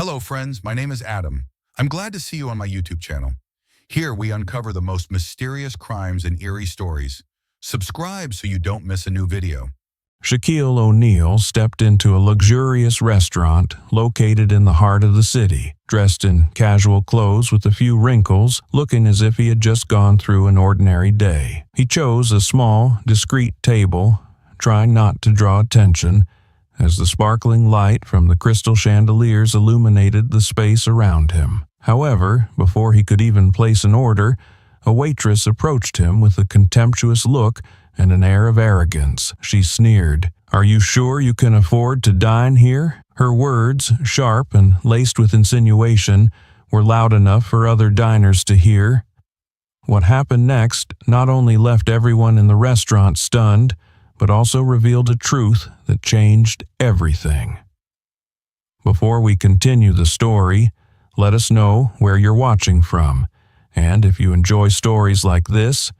Hello friends, my name is Adam. I'm glad to see you on my YouTube channel. Here we uncover the most mysterious crimes and eerie stories. Subscribe so you don't miss a new video. Shaquille O'Neal stepped into a luxurious restaurant located in the heart of the city, dressed in casual clothes with a few wrinkles, looking as if he had just gone through an ordinary day. He chose a small, discreet table, trying not to draw attention, as the sparkling light from the crystal chandeliers illuminated the space around him. However, before he could even place an order, a waitress approached him with a contemptuous look and an air of arrogance. She sneered, "Are you sure you can afford to dine here?" Her words, sharp and laced with insinuation, were loud enough for other diners to hear. What happened next not only left everyone in the restaurant stunned, but also revealed a truth that changed everything. Before we continue the story, let us know where you're watching from, and if you enjoy stories like this,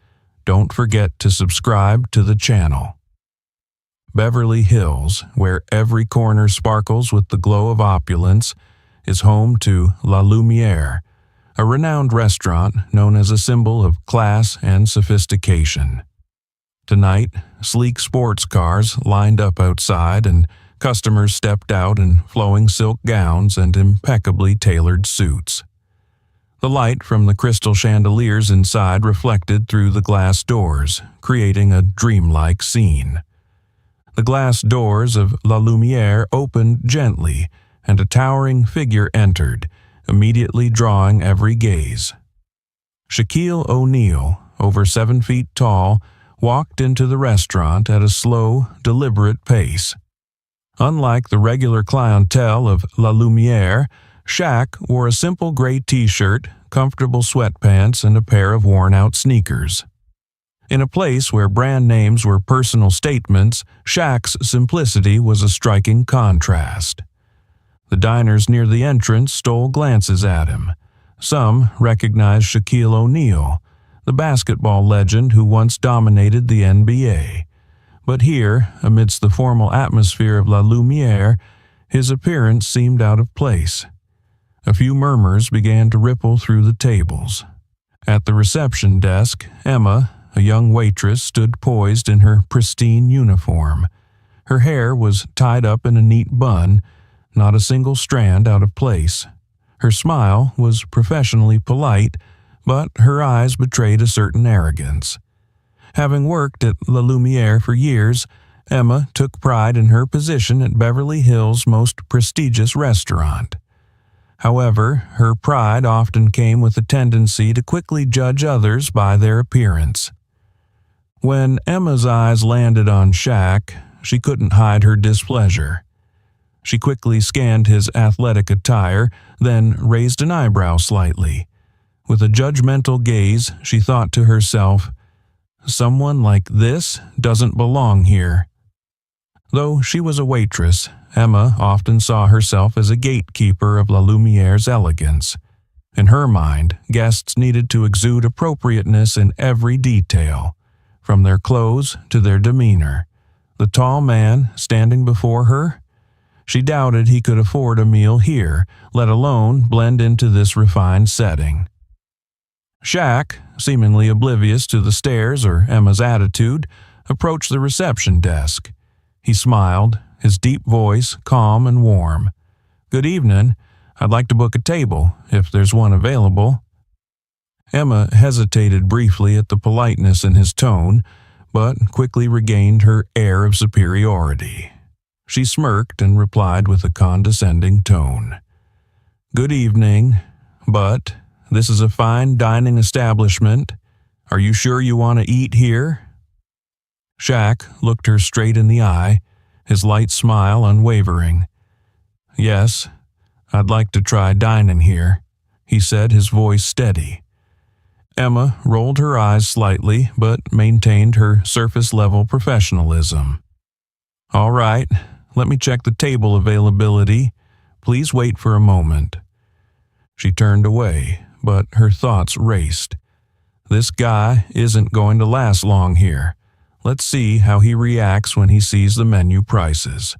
don't forget to subscribe to the channel. Beverly Hills, where every corner sparkles with the glow of opulence, is home to La Lumiere, a renowned restaurant known as a symbol of class and sophistication. Tonight, sleek sports cars lined up outside and customers stepped out in flowing silk gowns and impeccably tailored suits. The light from the crystal chandeliers inside reflected through the glass doors, creating a dreamlike scene. The glass doors of La Lumiere opened gently, and a towering figure entered, immediately drawing every gaze. Shaquille O'Neal, over 7 feet tall, walked into the restaurant at a slow, deliberate pace. Unlike the regular clientele of La Lumiere, Shaq wore a simple gray t-shirt, comfortable sweatpants, and a pair of worn-out sneakers. In a place where brand names were personal statements, Shaq's simplicity was a striking contrast. The diners near the entrance stole glances at him. Some recognized Shaquille O'Neal, the basketball legend who once dominated the NBA. But here, amidst the formal atmosphere of La Lumiere, his appearance seemed out of place. A few murmurs began to ripple through the tables. At the reception desk, Emma, a young waitress, stood poised in her pristine uniform. Her hair was tied up in a neat bun, not a single strand out of place. Her smile was professionally polite, but her eyes betrayed a certain arrogance. Having worked at La Lumiere for years, Emma took pride in her position at Beverly Hills' most prestigious restaurant. However, her pride often came with a tendency to quickly judge others by their appearance. When Emma's eyes landed on Shaq, she couldn't hide her displeasure. She quickly scanned his athletic attire, then raised an eyebrow slightly. With a judgmental gaze, she thought to herself, "Someone like this doesn't belong here." Though she was a waitress, Emma often saw herself as a gatekeeper of La Lumiere's elegance. In her mind, guests needed to exude appropriateness in every detail, from their clothes to their demeanor. The tall man standing before her? She doubted he could afford a meal here, let alone blend into this refined setting. Shaq, seemingly oblivious to the stares or Emma's attitude, approached the reception desk. He smiled, his deep voice calm and warm. "Good evening. I'd like to book a table, if there's one available." Emma hesitated briefly at the politeness in his tone, but quickly regained her air of superiority. She smirked and replied with a condescending tone, "Good evening, but this is a fine dining establishment. Are you sure you want to eat here?" Shaq looked her straight in the eye, his light smile unwavering. "Yes, I'd like to try dining here," he said, his voice steady. Emma rolled her eyes slightly, but maintained her surface-level professionalism. "All right, let me check the table availability. Please wait for a moment." She turned away, but her thoughts raced. This guy isn't going to last long here. Let's see how he reacts when he sees the menu prices.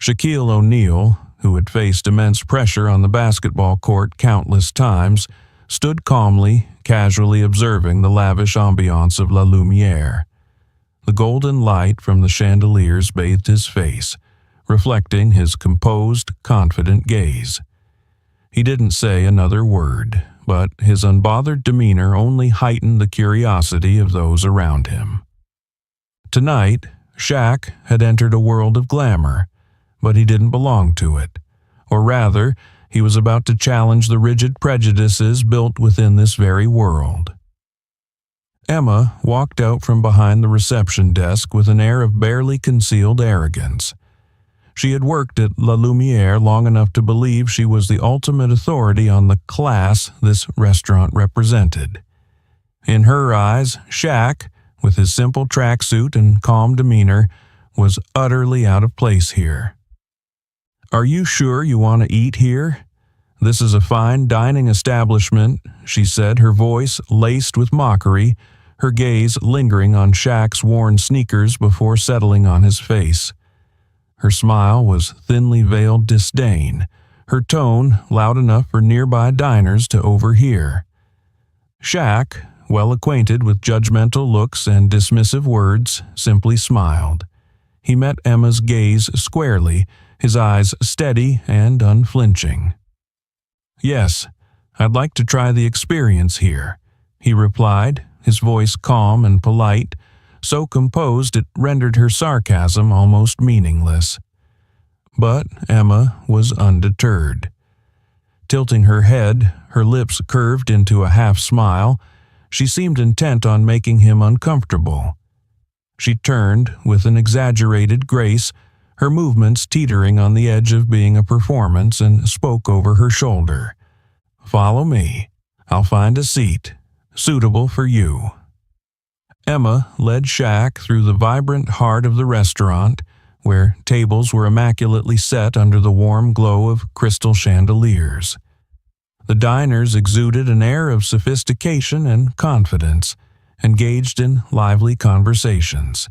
Shaquille O'Neal, who had faced immense pressure on the basketball court countless times, stood calmly, casually observing the lavish ambiance of La Lumiere. The golden light from the chandeliers bathed his face, reflecting his composed, confident gaze. He didn't say another word, but his unbothered demeanor only heightened the curiosity of those around him. Tonight, Shaq had entered a world of glamour, but he didn't belong to it. Or rather, he was about to challenge the rigid prejudices built within this very world. Emma walked out from behind the reception desk with an air of barely concealed arrogance. She had worked at La Lumiere long enough to believe she was the ultimate authority on the class this restaurant represented. In her eyes, Shaq, with his simple tracksuit and calm demeanor, was utterly out of place here. "Are you sure you want to eat here? This is a fine dining establishment," she said, her voice laced with mockery, her gaze lingering on Shaq's worn sneakers before settling on his face. Her smile was thinly veiled disdain, her tone loud enough for nearby diners to overhear. Shaq, well acquainted with judgmental looks and dismissive words, simply smiled. He met Emma's gaze squarely, his eyes steady and unflinching. "Yes, I'd like to try the experience here," he replied, his voice calm and polite, so composed it rendered her sarcasm almost meaningless. But Emma was undeterred. Tilting her head, her lips curved into a half-smile, she seemed intent on making him uncomfortable. She turned with an exaggerated grace, her movements teetering on the edge of being a performance, and spoke over her shoulder. "Follow me. I'll find a seat, suitable for you." Emma led Shaq through the vibrant heart of the restaurant, where tables were immaculately set under the warm glow of crystal chandeliers. The diners exuded an air of sophistication and confidence, engaged in lively conversations.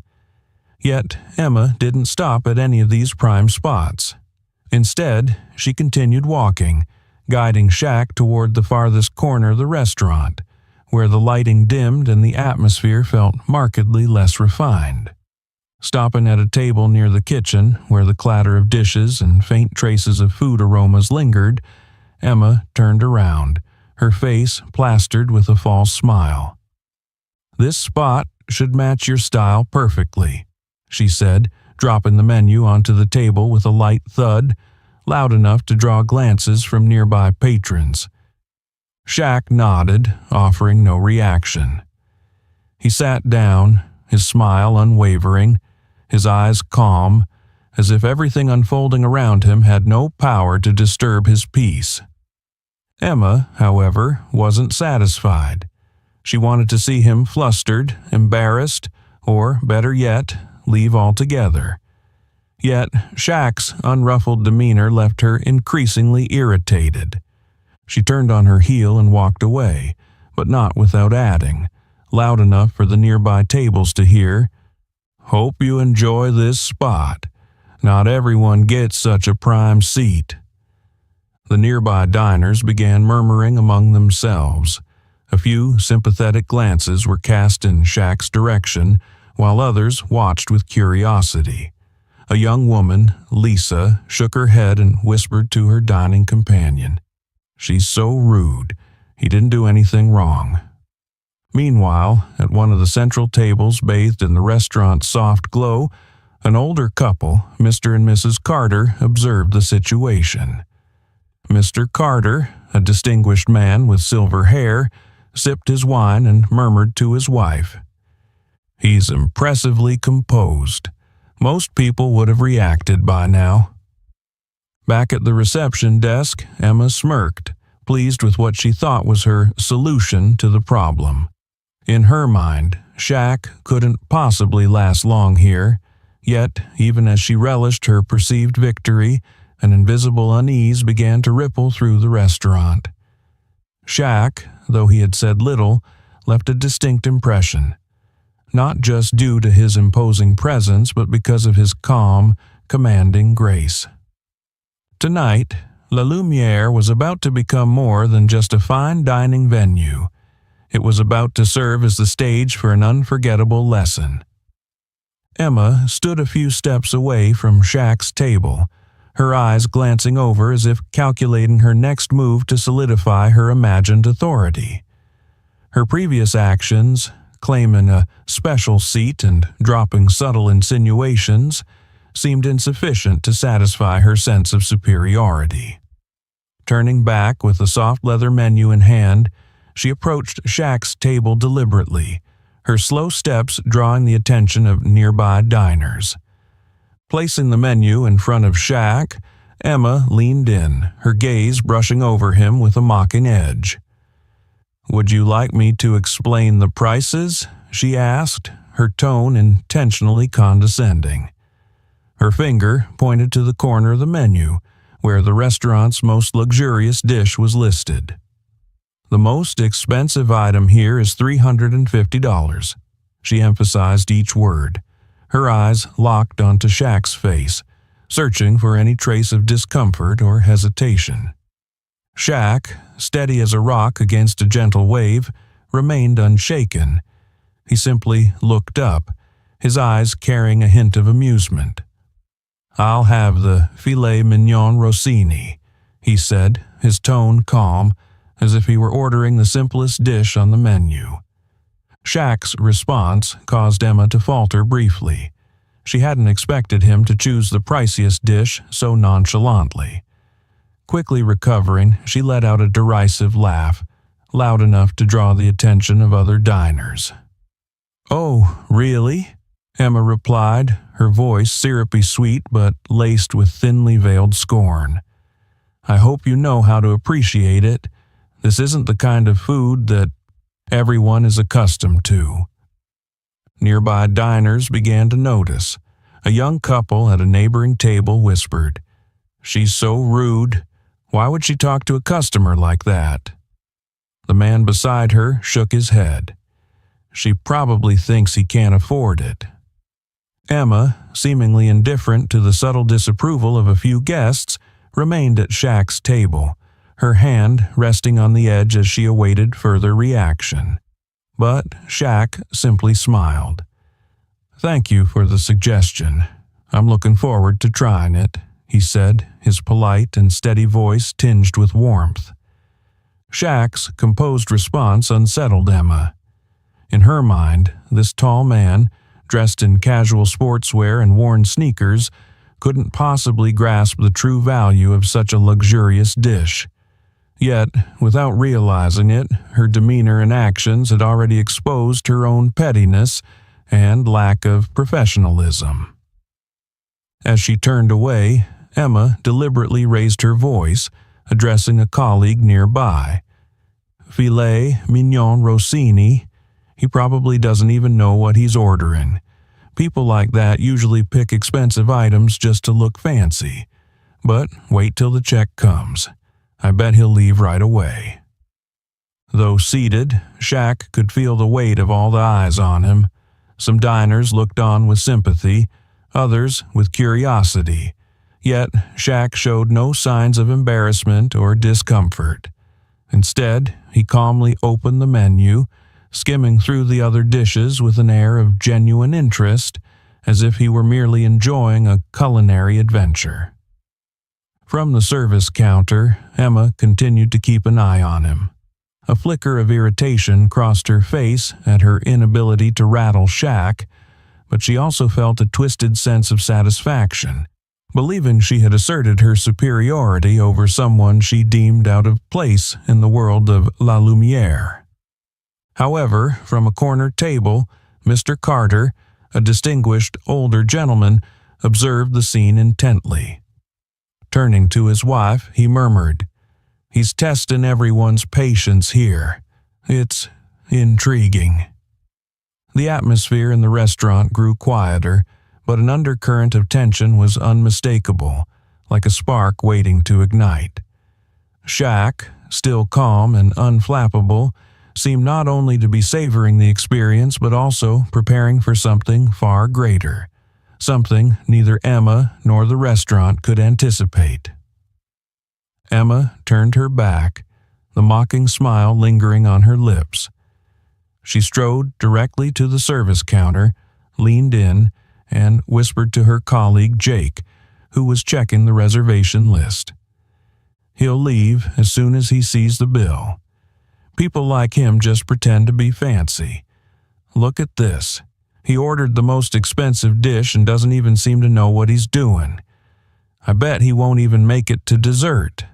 Yet Emma didn't stop at any of these prime spots. Instead, she continued walking, guiding Shaq toward the farthest corner of the restaurant, where the lighting dimmed and the atmosphere felt markedly less refined. Stopping at a table near the kitchen, where the clatter of dishes and faint traces of food aromas lingered, Emma turned around, her face plastered with a false smile. "This spot should match your style perfectly," she said, dropping the menu onto the table with a light thud, loud enough to draw glances from nearby patrons. Shaq nodded, offering no reaction. He sat down, his smile unwavering, his eyes calm, as if everything unfolding around him had no power to disturb his peace. Emma, however, wasn't satisfied. She wanted to see him flustered, embarrassed, or, better yet, leave altogether. Yet Shaq's unruffled demeanor left her increasingly irritated. She turned on her heel and walked away, but not without adding, loud enough for the nearby tables to hear, "Hope you enjoy this spot. Not everyone gets such a prime seat." The nearby diners began murmuring among themselves. A few sympathetic glances were cast in Shaq's direction, while others watched with curiosity. A young woman, Lisa, shook her head and whispered to her dining companion, "She's so rude. He didn't do anything wrong." Meanwhile, at one of the central tables bathed in the restaurant's soft glow, an older couple, Mr. and Mrs. Carter, observed the situation. Mr. Carter, a distinguished man with silver hair, sipped his wine and murmured to his wife, "He's impressively composed. Most people would have reacted by now." Back at the reception desk, Emma smirked, pleased with what she thought was her solution to the problem. In her mind, Shaq couldn't possibly last long here, yet, even as she relished her perceived victory, an invisible unease began to ripple through the restaurant. Shaq, though he had said little, left a distinct impression, not just due to his imposing presence, but because of his calm, commanding grace. Tonight, La Lumiere was about to become more than just a fine dining venue. It was about to serve as the stage for an unforgettable lesson. Emma stood a few steps away from Shaq's table, her eyes glancing over as if calculating her next move to solidify her imagined authority. Her previous actions, claiming a special seat and dropping subtle insinuations, seemed insufficient to satisfy her sense of superiority. Turning back with the soft leather menu in hand, she approached Shaq's table deliberately, her slow steps drawing the attention of nearby diners. Placing the menu in front of Shaq, Emma leaned in, her gaze brushing over him with a mocking edge. "Would you like me to explain the prices?" she asked, her tone intentionally condescending. Her finger pointed to the corner of the menu, where the restaurant's most luxurious dish was listed. "The most expensive item here is $350. She emphasized each word, her eyes locked onto Shaq's face, searching for any trace of discomfort or hesitation. Shaq, steady as a rock against a gentle wave, remained unshaken. He simply looked up, his eyes carrying a hint of amusement. "I'll have the filet mignon Rossini," he said, his tone calm, as if he were ordering the simplest dish on the menu. Shaq's response caused Emma to falter briefly. She hadn't expected him to choose the priciest dish so nonchalantly. Quickly recovering, she let out a derisive laugh, loud enough to draw the attention of other diners. "Oh, really?" Emma replied, her voice syrupy sweet but laced with thinly veiled scorn. "I hope you know how to appreciate it. This isn't the kind of food that everyone is accustomed to." Nearby diners began to notice. A young couple at a neighboring table whispered, "She's so rude. Why would she talk to a customer like that?" The man beside her shook his head. "She probably thinks he can't afford it." Emma, seemingly indifferent to the subtle disapproval of a few guests, remained at Shaq's table, her hand resting on the edge as she awaited further reaction. But Shaq simply smiled. "Thank you for the suggestion. I'm looking forward to trying it," he said, his polite and steady voice tinged with warmth. Shaq's composed response unsettled Emma. In her mind, this tall man, dressed in casual sportswear and worn sneakers, couldn't possibly grasp the true value of such a luxurious dish. Yet, without realizing it, her demeanor and actions had already exposed her own pettiness and lack of professionalism. As she turned away, Emma deliberately raised her voice, addressing a colleague nearby. "Filet mignon Rossini? He probably doesn't even know what he's ordering. People like that usually pick expensive items just to look fancy. But wait till the check comes. I bet he'll leave right away." Though seated, Shaq could feel the weight of all the eyes on him. Some diners looked on with sympathy, others with curiosity. Yet Shaq showed no signs of embarrassment or discomfort. Instead, he calmly opened the menu, skimming through the other dishes with an air of genuine interest, as if he were merely enjoying a culinary adventure. From the service counter, Emma continued to keep an eye on him. A flicker of irritation crossed her face at her inability to rattle Shaq, but she also felt a twisted sense of satisfaction, believing she had asserted her superiority over someone she deemed out of place in the world of La Lumiere. However, from a corner table, Mr. Carter, a distinguished older gentleman, observed the scene intently. Turning to his wife, he murmured, "He's testing everyone's patience here. It's intriguing." The atmosphere in the restaurant grew quieter, but an undercurrent of tension was unmistakable, like a spark waiting to ignite. Shaq, still calm and unflappable, seemed not only to be savoring the experience but also preparing for something far greater, something neither Emma nor the restaurant could anticipate. Emma turned her back, the mocking smile lingering on her lips. She strode directly to the service counter, leaned in, and whispered to her colleague Jake, who was checking the reservation list. He'll leave as soon as he sees the bill. People like him just pretend to be fancy. Look at this. He ordered the most expensive dish and doesn't even seem to know what he's doing. I bet he won't even make it to dessert.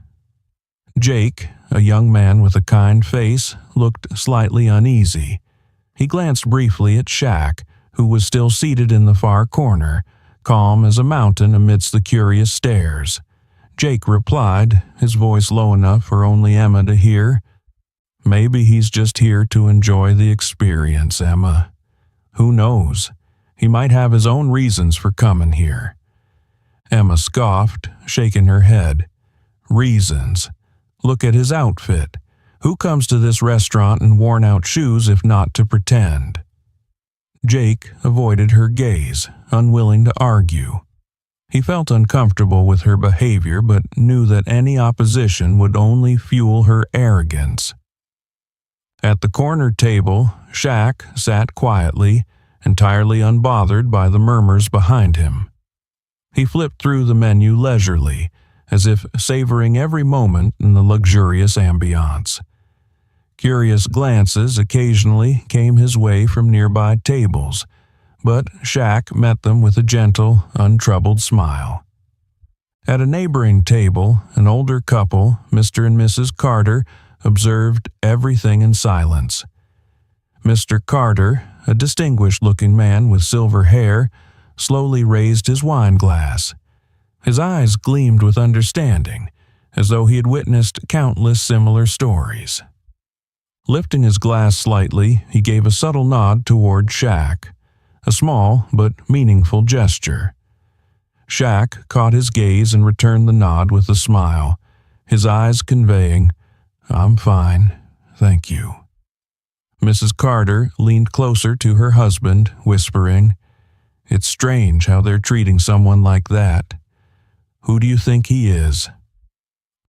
Jake, a young man with a kind face, looked slightly uneasy. He glanced briefly at Shaq, who was still seated in the far corner, calm as a mountain amidst the curious stares. Jake replied, his voice low enough for only Emma to hear, "Maybe he's just here to enjoy the experience, Emma. Who knows? He might have his own reasons for coming here." Emma scoffed, shaking her head. Reasons? Look at his outfit. Who comes to this restaurant in worn-out shoes if not to pretend? Jake avoided her gaze, unwilling to argue. He felt uncomfortable with her behavior but knew that any opposition would only fuel her arrogance. At the corner table, Shaq sat quietly, entirely unbothered by the murmurs behind him. He flipped through the menu leisurely, as if savoring every moment in the luxurious ambiance. Curious glances occasionally came his way from nearby tables, but Shaq met them with a gentle, untroubled smile. At a neighboring table, an older couple, Mr. and Mrs. Carter, observed everything in silence. Mr. Carter, a distinguished-looking man with silver hair, slowly raised his wine glass. His eyes gleamed with understanding, as though he had witnessed countless similar stories. Lifting his glass slightly, he gave a subtle nod toward Shaq, a small but meaningful gesture. Shaq caught his gaze and returned the nod with a smile, his eyes conveying, "I'm fine, thank you." Mrs. Carter leaned closer to her husband, whispering, "It's strange how they're treating someone like that. Who do you think he is?"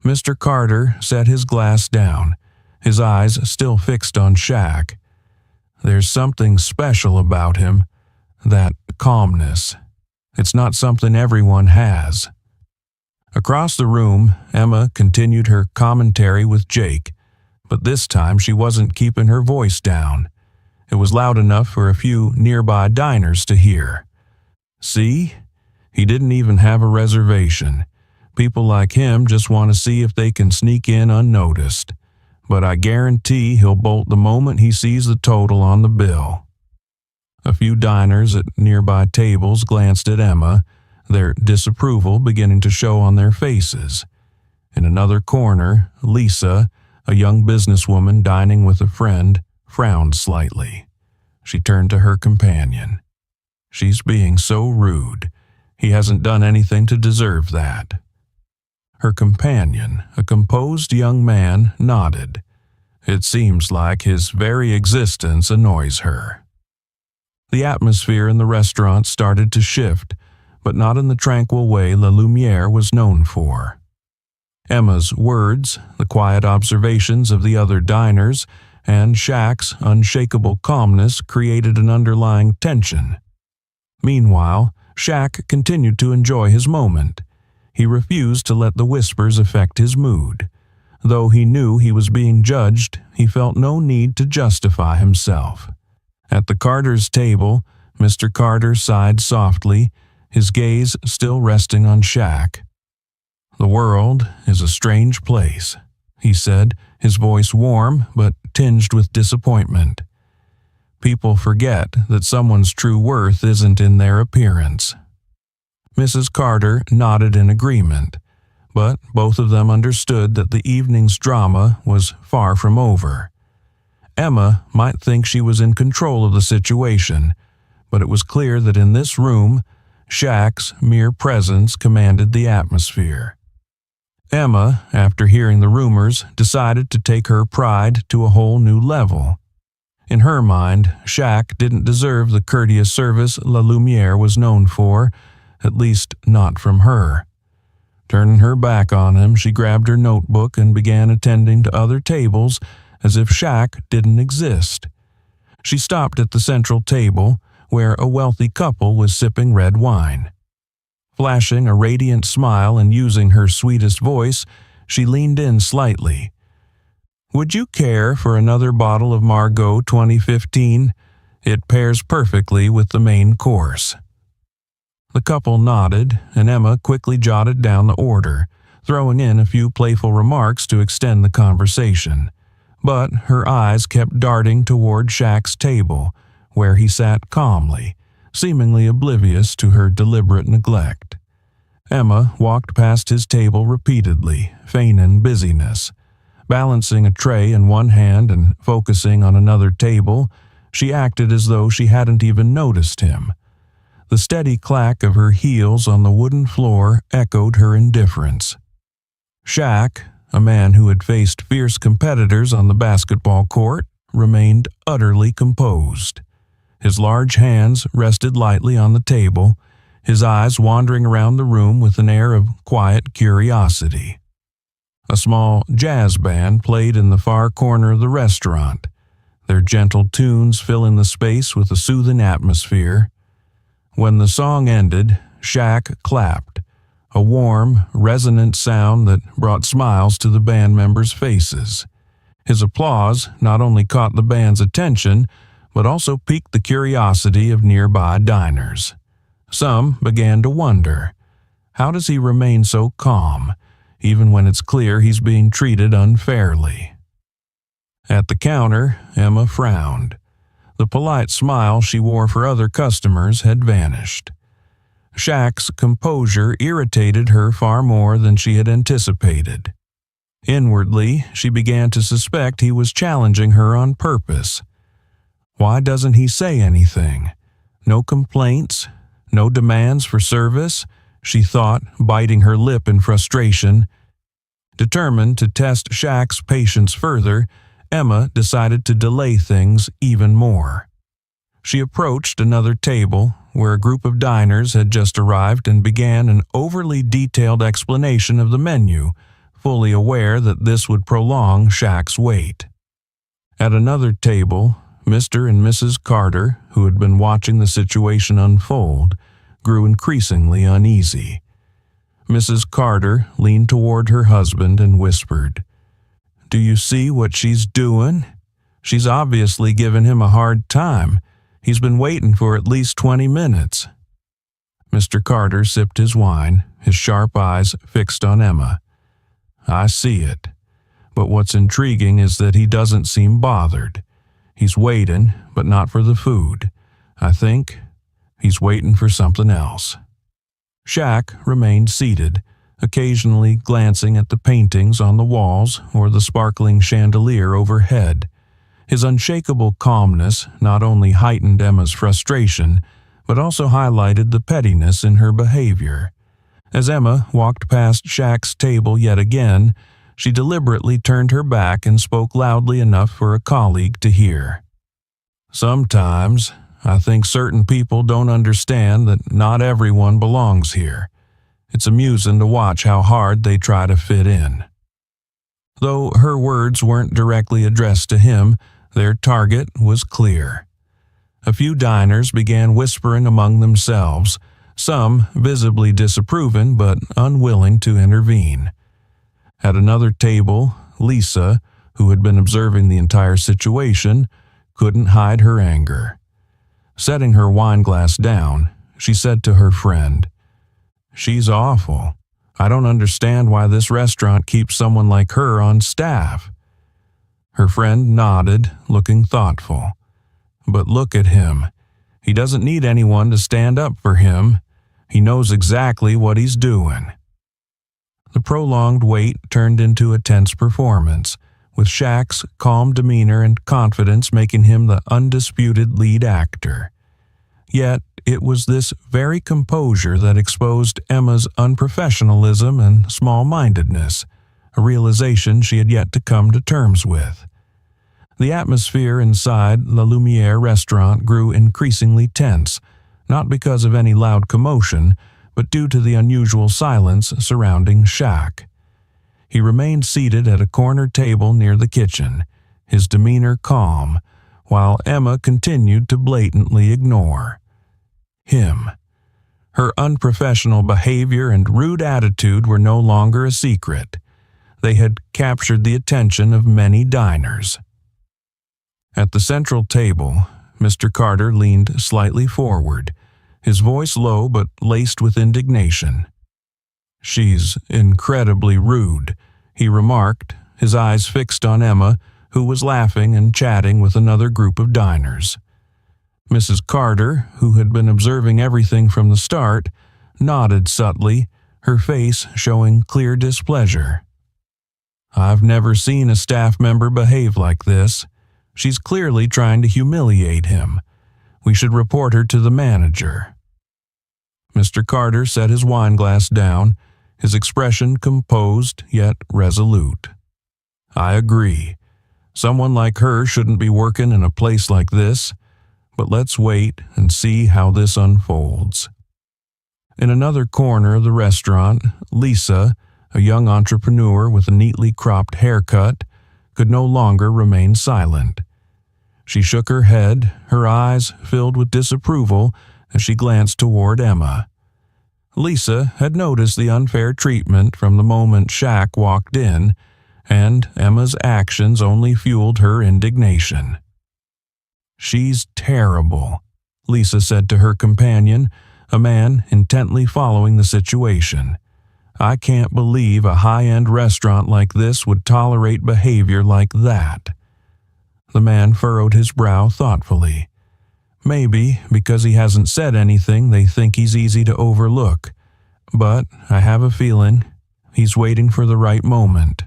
Mr. Carter set his glass down, his eyes still fixed on Shaq. There's something special about him, that calmness. It's not something everyone has. Across the room, Emma continued her commentary with Jake, but this time she wasn't keeping her voice down. It was loud enough for a few nearby diners to hear. "See? He didn't even have a reservation. People like him just want to see if they can sneak in unnoticed. But I guarantee he'll bolt the moment he sees the total on the bill." A few diners at nearby tables glanced at Emma, their disapproval beginning to show on their faces. In another corner, Lisa, a young businesswoman dining with a friend, frowned slightly. She turned to her companion. "She's being so rude. He hasn't done anything to deserve that." Her companion, a composed young man, nodded. It seems like his very existence annoys her. The atmosphere in the restaurant started to shift, but not in the tranquil way La Lumiere was known for. Emma's words, the quiet observations of the other diners, and Shaq's unshakable calmness created an underlying tension. Meanwhile, Shaq continued to enjoy his moment. He refused to let the whispers affect his mood. Though he knew he was being judged, he felt no need to justify himself. At the Carters' table, Mr. Carter sighed softly, his gaze still resting on Shaq. "The world is a strange place," he said, his voice warm but tinged with disappointment. "People forget that someone's true worth isn't in their appearance." Mrs. Carter nodded in agreement, but both of them understood that the evening's drama was far from over. Emma might think she was in control of the situation, but it was clear that in this room, Shaq's mere presence commanded the atmosphere. Emma, after hearing the rumors, decided to take her pride to a whole new level. In her mind, Shaq didn't deserve the courteous service La Lumiere was known for, at least not from her. Turning her back on him, she grabbed her notebook and began attending to other tables as if Shaq didn't exist. She stopped at the central table, where a wealthy couple was sipping red wine. Flashing a radiant smile and using her sweetest voice, she leaned in slightly. "Would you care for another bottle of Margaux 2015? It pairs perfectly with the main course." The couple nodded, and Emma quickly jotted down the order, throwing in a few playful remarks to extend the conversation. But her eyes kept darting toward Shaq's table, where he sat calmly, seemingly oblivious to her deliberate neglect. Emma walked past his table repeatedly, feigning busyness. Balancing a tray in one hand and focusing on another table, she acted as though she hadn't even noticed him. The steady clack of her heels on the wooden floor echoed her indifference. Shaq, a man who had faced fierce competitors on the basketball court, remained utterly composed. His large hands rested lightly on the table, his eyes wandering around the room with an air of quiet curiosity. A small jazz band played in the far corner of the restaurant, their gentle tunes filling the space with a soothing atmosphere. When the song ended, Shaq clapped, a warm, resonant sound that brought smiles to the band members' faces. His applause not only caught the band's attention, but also piqued the curiosity of nearby diners. Some began to wonder, how does he remain so calm, even when it's clear he's being treated unfairly? At the counter, Emma frowned. The polite smile she wore for other customers had vanished. Shaq's composure irritated her far more than she had anticipated. Inwardly, she began to suspect he was challenging her on purpose. Why doesn't he say anything? No complaints, no demands for service, she thought, biting her lip in frustration. Determined to test Shaq's patience further, Emma decided to delay things even more. She approached another table, where a group of diners had just arrived, and began an overly detailed explanation of the menu, fully aware that this would prolong Shaq's wait. At another table, Mr. and Mrs. Carter, who had been watching the situation unfold, grew increasingly uneasy. Mrs. Carter leaned toward her husband and whispered, "Do you see what she's doing? She's obviously giving him a hard time. He's been waiting for at least 20 minutes." Mr. Carter sipped his wine, his sharp eyes fixed on Emma. "I see it. But what's intriguing is that he doesn't seem bothered. He's waiting, but not for the food. I think he's waiting for something else." Shaq remained seated, occasionally glancing at the paintings on the walls or the sparkling chandelier overhead. His unshakable calmness not only heightened Emma's frustration, but also highlighted the pettiness in her behavior. As Emma walked past Shaq's table yet again, she deliberately turned her back and spoke loudly enough for a colleague to hear. "Sometimes, I think certain people don't understand that not everyone belongs here. It's amusing to watch how hard they try to fit in." Though her words weren't directly addressed to him, their target was clear. A few diners began whispering among themselves, some visibly disapproving but unwilling to intervene. At another table, Lisa, who had been observing the entire situation, couldn't hide her anger. Setting her wineglass down, she said to her friend, "She's awful. I don't understand why this restaurant keeps someone like her on staff." Her friend nodded, looking thoughtful. "But look at him. He doesn't need anyone to stand up for him. He knows exactly what he's doing." The prolonged wait turned into a tense performance, with Shaq's calm demeanor and confidence making him the undisputed lead actor. Yet it was this very composure that exposed Emma's unprofessionalism and small-mindedness, a realization she had yet to come to terms with. The atmosphere inside La Lumiere restaurant grew increasingly tense, not because of any loud commotion, but due to the unusual silence surrounding Shaq. He remained seated at a corner table near the kitchen, his demeanor calm, while Emma continued to blatantly ignore him. Her unprofessional behavior and rude attitude were no longer a secret. They had captured the attention of many diners. At the central table, Mr. Carter leaned slightly forward, his voice low but laced with indignation. "She's incredibly rude," he remarked, his eyes fixed on Emma, who was laughing and chatting with another group of diners. Mrs. Carter, who had been observing everything from the start, nodded subtly, her face showing clear displeasure. "I've never seen a staff member behave like this. She's clearly trying to humiliate him. We should report her to the manager." Mr. Carter set his wineglass down, his expression composed yet resolute. "I agree. Someone like her shouldn't be working in a place like this, but let's wait and see how this unfolds." In another corner of the restaurant, Lisa, a young entrepreneur with a neatly cropped haircut, could no longer remain silent. She shook her head, her eyes filled with disapproval as she glanced toward Emma. Lisa had noticed the unfair treatment from the moment Shaq walked in, and Emma's actions only fueled her indignation. "She's terrible," Lisa said to her companion, a man intently following the situation. "I can't believe a high-end restaurant like this would tolerate behavior like that." The man furrowed his brow thoughtfully. "Maybe because he hasn't said anything they think he's easy to overlook, but I have a feeling he's waiting for the right moment."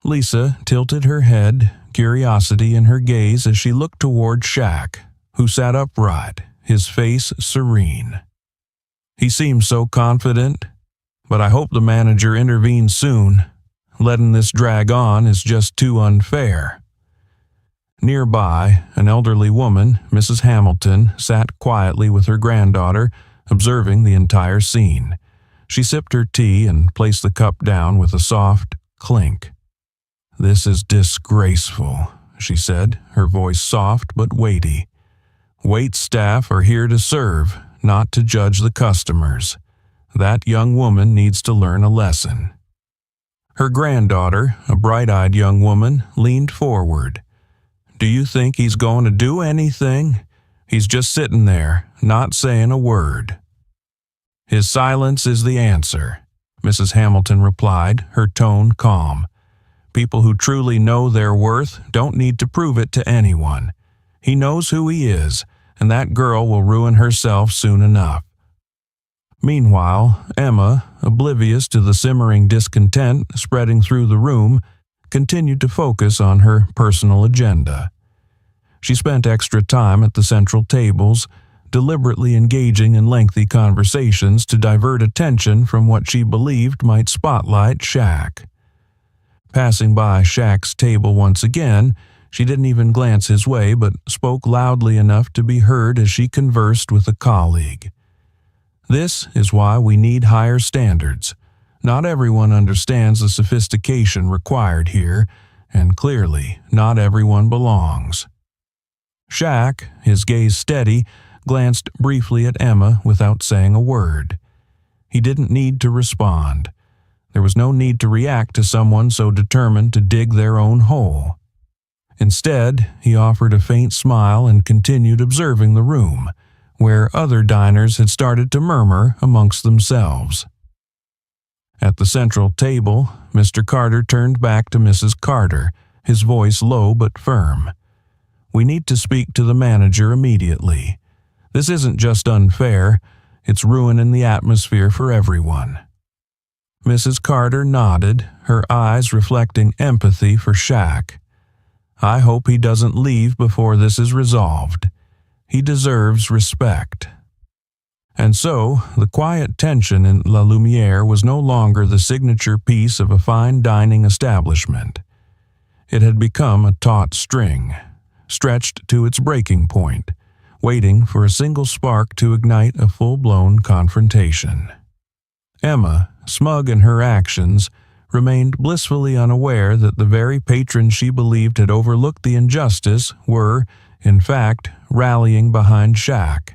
Lisa tilted her head, curiosity in her gaze as she looked toward Shaq, who sat upright, his face serene. "He seems so confident, but I hope the manager intervenes soon. Letting this drag on is just too unfair." Nearby, an elderly woman, Mrs. Hamilton, sat quietly with her granddaughter, observing the entire scene. She sipped her tea and placed the cup down with a soft clink. "This is disgraceful," she said, her voice soft but weighty. "Wait staff are here to serve, not to judge the customers. That young woman needs to learn a lesson." Her granddaughter, a bright-eyed young woman, leaned forward. "Do you think he's going to do anything? He's just sitting there, not saying a word." "His silence is the answer," Mrs. Hamilton replied, her tone calm. "People who truly know their worth don't need to prove it to anyone. He knows who he is, and that girl will ruin herself soon enough." Meanwhile, Emma, oblivious to the simmering discontent spreading through the room, continued to focus on her personal agenda. She spent extra time at the central tables, deliberately engaging in lengthy conversations to divert attention from what she believed might spotlight Shaq. Passing by Shaq's table once again, she didn't even glance his way but spoke loudly enough to be heard as she conversed with a colleague. "This is why we need higher standards. Not everyone understands the sophistication required here, and clearly not everyone belongs." Shaq, his gaze steady, glanced briefly at Emma without saying a word. He didn't need to respond. There was no need to react to someone so determined to dig their own hole. Instead, he offered a faint smile and continued observing the room, where other diners had started to murmur amongst themselves. At the central table, Mr. Carter turned back to Mrs. Carter, his voice low but firm. "We need to speak to the manager immediately. This isn't just unfair, it's ruining the atmosphere for everyone." Mrs. Carter nodded, her eyes reflecting empathy for Shaq. "I hope he doesn't leave before this is resolved. He deserves respect." And so, the quiet tension in La Lumiere was no longer the signature piece of a fine dining establishment. It had become a taut string, stretched to its breaking point, waiting for a single spark to ignite a full-blown confrontation. Emma, smug in her actions, remained blissfully unaware that the very patrons she believed had overlooked the injustice were, in fact, rallying behind Shaq,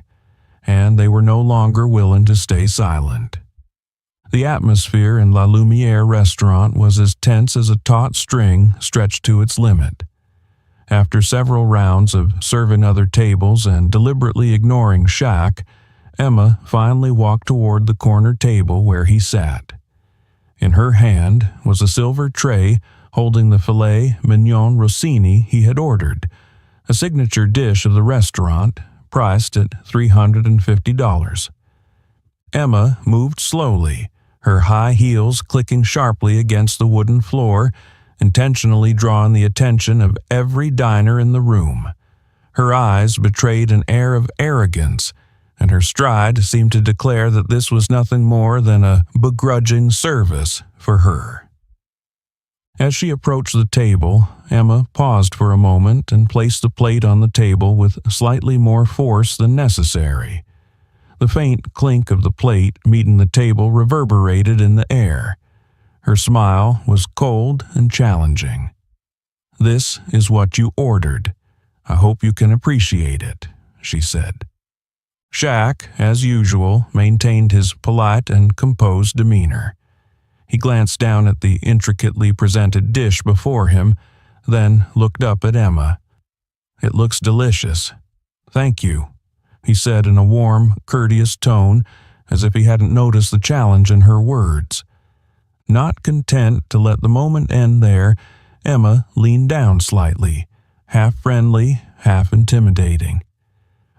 and they were no longer willing to stay silent. The atmosphere in La Lumiere restaurant was as tense as a taut string stretched to its limit. After several rounds of serving other tables and deliberately ignoring Shaq, Emma finally walked toward the corner table where he sat. In her hand was a silver tray holding the filet mignon rossini he had ordered, a signature dish of the restaurant, priced at $350. Emma moved slowly, her high heels clicking sharply against the wooden floor, intentionally drawing the attention of every diner in the room. Her eyes betrayed an air of arrogance, and her stride seemed to declare that this was nothing more than a begrudging service for her. As she approached the table, Emma paused for a moment and placed the plate on the table with slightly more force than necessary. The faint clink of the plate meeting the table reverberated in the air. Her smile was cold and challenging. "This is what you ordered. I hope you can appreciate it," she said. Shaq, as usual, maintained his polite and composed demeanor. He glanced down at the intricately presented dish before him, then looked up at Emma. "It looks delicious. Thank you," he said in a warm, courteous tone, as if he hadn't noticed the challenge in her words. Not content to let the moment end there, Emma leaned down slightly, half friendly, half intimidating.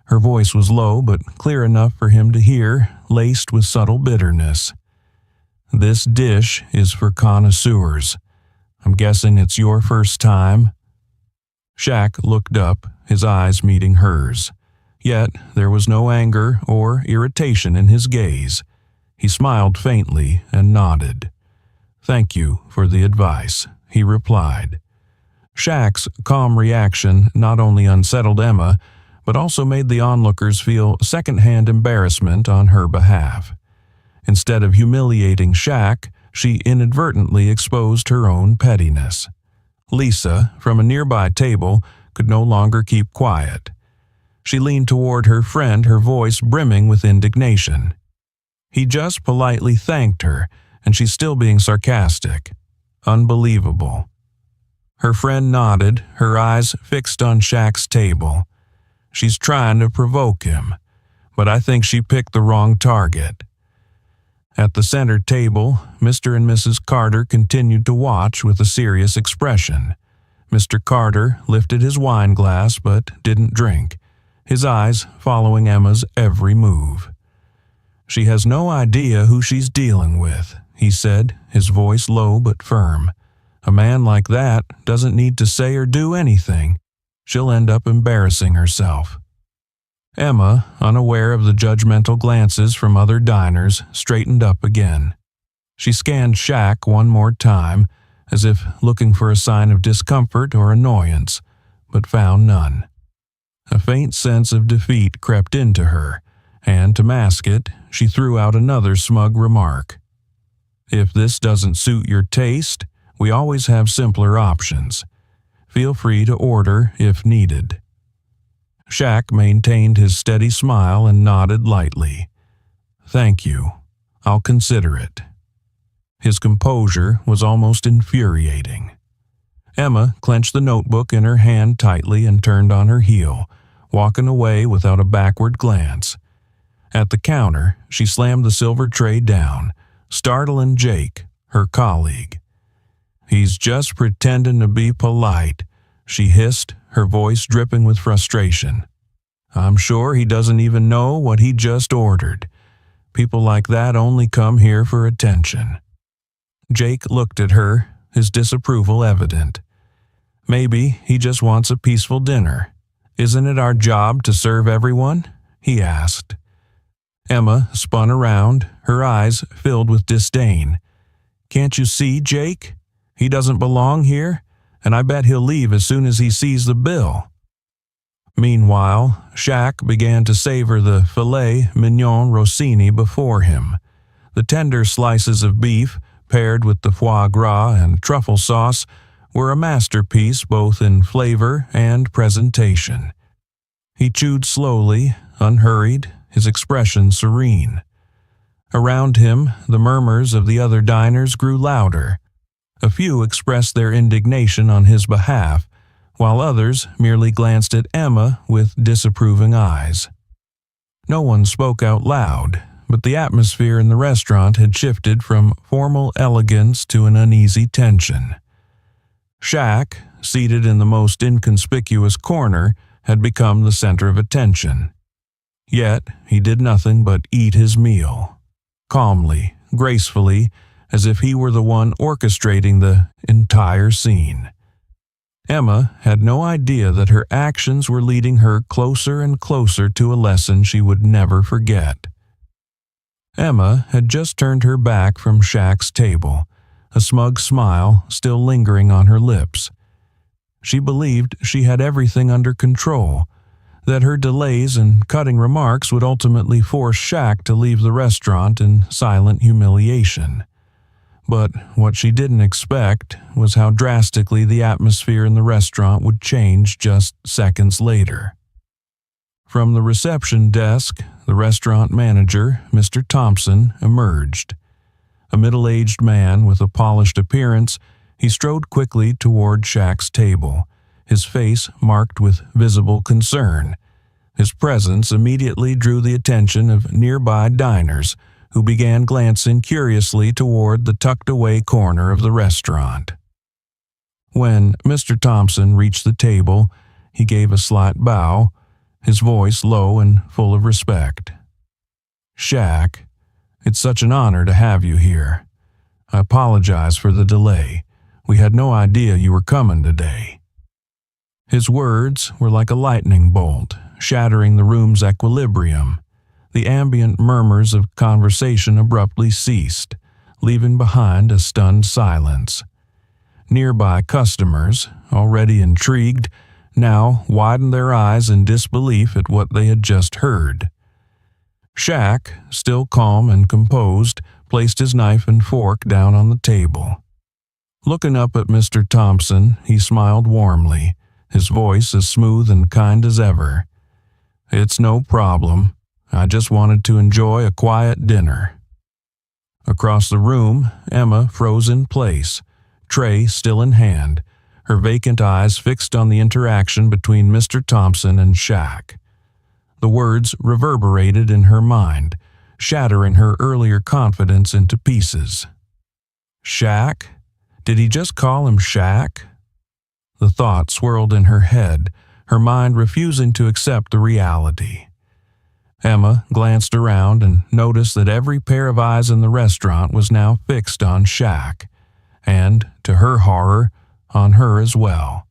Her voice was low but clear enough for him to hear, laced with subtle bitterness. "This dish is for connoisseurs. I'm guessing it's your first time?" Shaq looked up, his eyes meeting hers. Yet there was no anger or irritation in his gaze. He smiled faintly and nodded. "Thank you for the advice," he replied. Shaq's calm reaction not only unsettled Emma, but also made the onlookers feel second-hand embarrassment on her behalf. Instead of humiliating Shaq, she inadvertently exposed her own pettiness. Lisa, from a nearby table, could no longer keep quiet. She leaned toward her friend, her voice brimming with indignation. He just politely thanked her, and she's still being sarcastic. Unbelievable. Her friend nodded, her eyes fixed on Shaq's table. She's trying to provoke him, but I think she picked the wrong target. At the center table, Mr. and Mrs. Carter continued to watch with a serious expression. Mr. Carter lifted his wine glass but didn't drink, his eyes following Emma's every move. "She has no idea who she's dealing with," he said, his voice low but firm. "A man like that doesn't need to say or do anything. She'll end up embarrassing herself." Emma, unaware of the judgmental glances from other diners, straightened up again. She scanned Shaq one more time, as if looking for a sign of discomfort or annoyance, but found none. A faint sense of defeat crept into her, and to mask it, she threw out another smug remark. "If this doesn't suit your taste, we always have simpler options. Feel free to order if needed." Shaq maintained his steady smile and nodded lightly. "Thank you. I'll consider it." His composure was almost infuriating. Emma clenched the notebook in her hand tightly and turned on her heel, walking away without a backward glance. At the counter, she slammed the silver tray down, startling Jake, her colleague. "He's just pretending to be polite," she hissed, her voice dripping with frustration. "I'm sure he doesn't even know what he just ordered. People like that only come here for attention." Jake looked at her, his disapproval evident. "Maybe he just wants a peaceful dinner. Isn't it our job to serve everyone?" he asked. Emma spun around, her eyes filled with disdain. "Can't you see, Jake? He doesn't belong here, and I bet he'll leave as soon as he sees the bill." Meanwhile, Shaq began to savor the filet mignon Rossini before him. The tender slices of beef, paired with the foie gras and truffle sauce, were a masterpiece both in flavor and presentation. He chewed slowly, unhurried, his expression serene. Around him, the murmurs of the other diners grew louder. A few expressed their indignation on his behalf, while others merely glanced at Emma with disapproving eyes. No one spoke out loud, but the atmosphere in the restaurant had shifted from formal elegance to an uneasy tension. Shaq, seated in the most inconspicuous corner, had become the center of attention. Yet he did nothing but eat his meal, calmly, gracefully, as if he were the one orchestrating the entire scene. Emma had no idea that her actions were leading her closer and closer to a lesson she would never forget. Emma had just turned her back from Shaq's table, a smug smile still lingering on her lips. She believed she had everything under control, that her delays and cutting remarks would ultimately force Shaq to leave the restaurant in silent humiliation. But what she didn't expect was how drastically the atmosphere in the restaurant would change just seconds later. From the reception desk, the restaurant manager, Mr. Thompson, emerged. A middle-aged man with a polished appearance, he strode quickly toward Shaq's table, his face marked with visible concern. His presence immediately drew the attention of nearby diners, who began glancing curiously toward the tucked-away corner of the restaurant. When Mr. Thompson reached the table, he gave a slight bow, his voice low and full of respect. "Shaq, it's such an honor to have you here. I apologize for the delay. We had no idea you were coming today." His words were like a lightning bolt, shattering the room's equilibrium. The ambient murmurs of conversation abruptly ceased, leaving behind a stunned silence. Nearby customers, already intrigued, now widened their eyes in disbelief at what they had just heard. Shaq, still calm and composed, placed his knife and fork down on the table. Looking up at Mr. Thompson, he smiled warmly, his voice as smooth and kind as ever. "It's no problem. I just wanted to enjoy a quiet dinner." Across the room, Emma froze in place, tray still in hand, her vacant eyes fixed on the interaction between Mr. Thompson and Shaq. The words reverberated in her mind, shattering her earlier confidence into pieces. Shaq? Did he just call him Shaq? The thought swirled in her head, her mind refusing to accept the reality. Emma glanced around and noticed that every pair of eyes in the restaurant was now fixed on Shaq, and, to her horror, on her as well.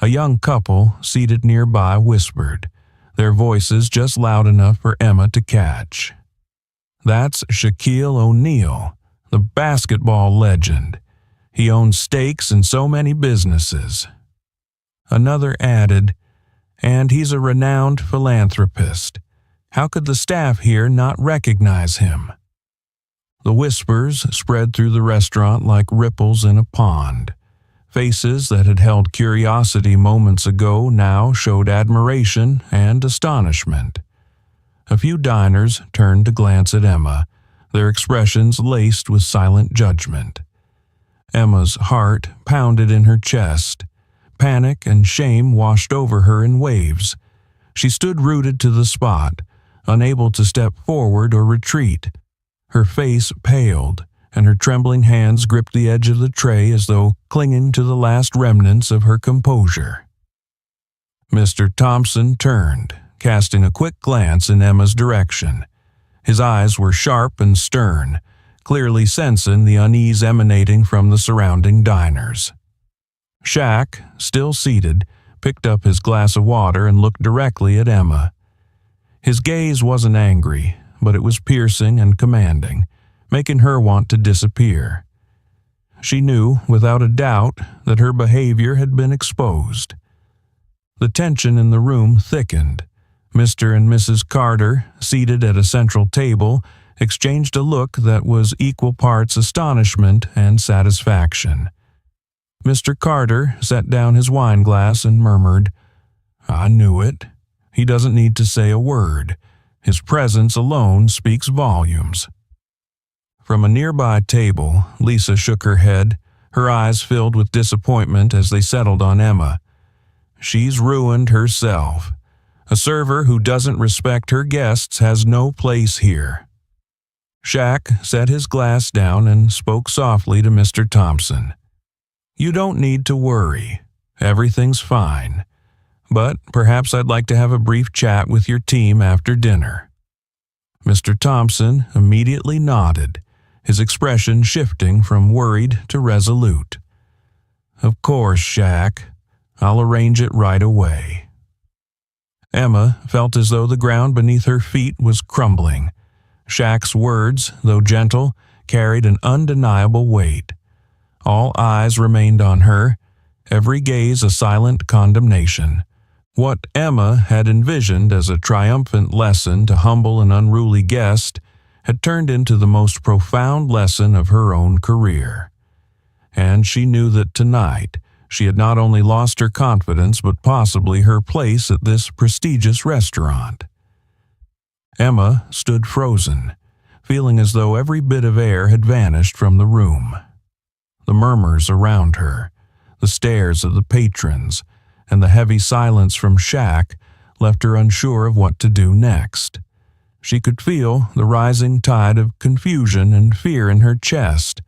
A young couple seated nearby whispered, their voices just loud enough for Emma to catch. "That's Shaquille O'Neal, the basketball legend. He owns stakes in so many businesses." Another added, "And he's a renowned philanthropist. How could the staff here not recognize him?" The whispers spread through the restaurant like ripples in a pond. Faces that had held curiosity moments ago now showed admiration and astonishment. A few diners turned to glance at Emma, their expressions laced with silent judgment. Emma's heart pounded in her chest. Panic and shame washed over her in waves. She stood rooted to the spot, unable to step forward or retreat. Her face paled, and her trembling hands gripped the edge of the tray as though clinging to the last remnants of her composure. Mr. Thompson turned, casting a quick glance in Emma's direction. His eyes were sharp and stern, clearly sensing the unease emanating from the surrounding diners. Shaq, still seated, picked up his glass of water and looked directly at Emma. His gaze wasn't angry, but it was piercing and commanding, making her want to disappear. She knew, without a doubt, that her behavior had been exposed. The tension in the room thickened. Mr. and Mrs. Carter, seated at a central table, exchanged a look that was equal parts astonishment and satisfaction. Mr. Carter set down his wine glass and murmured, "I knew it. He doesn't need to say a word. His presence alone speaks volumes." From a nearby table, Lisa shook her head, her eyes filled with disappointment as they settled on Emma. "She's ruined herself. A server who doesn't respect her guests has no place here." Shaq set his glass down and spoke softly to Mr. Thompson. "You don't need to worry. Everything's fine. But perhaps I'd like to have a brief chat with your team after dinner." Mr. Thompson immediately nodded, his expression shifting from worried to resolute. "Of course, Shaq. I'll arrange it right away." Emma felt as though the ground beneath her feet was crumbling. Shaq's words, though gentle, carried an undeniable weight. All eyes remained on her, every gaze a silent condemnation. What Emma had envisioned as a triumphant lesson to humble an unruly guest had turned into the most profound lesson of her own career. And she knew that tonight she had not only lost her confidence but possibly her place at this prestigious restaurant. Emma stood frozen, feeling as though every bit of air had vanished from the room. The murmurs around her, the stares of the patrons, and the heavy silence from Shaq left her unsure of what to do next. She could feel the rising tide of confusion and fear in her chest,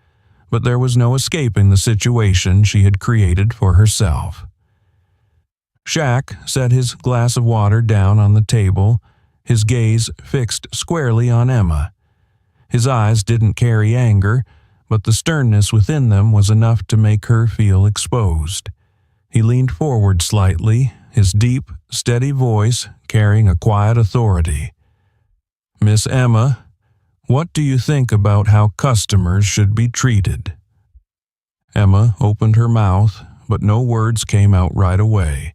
but there was no escaping the situation she had created for herself. Shaq set his glass of water down on the table, his gaze fixed squarely on Emma. His eyes didn't carry anger, but the sternness within them was enough to make her feel exposed. He leaned forward slightly, his deep, steady voice carrying a quiet authority. "Miss Emma, what do you think about how customers should be treated?" Emma opened her mouth, but no words came out right away.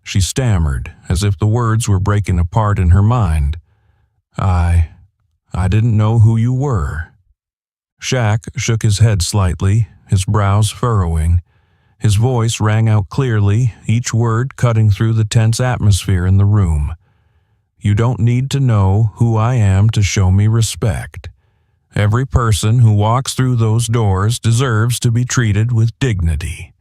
She stammered, as if the words were breaking apart in her mind. I didn't know who you were." Shaq shook his head slightly, his brows furrowing. His voice rang out clearly, each word cutting through the tense atmosphere in the room. "You don't need to know who I am to show me respect. Every person who walks through those doors deserves to be treated with dignity."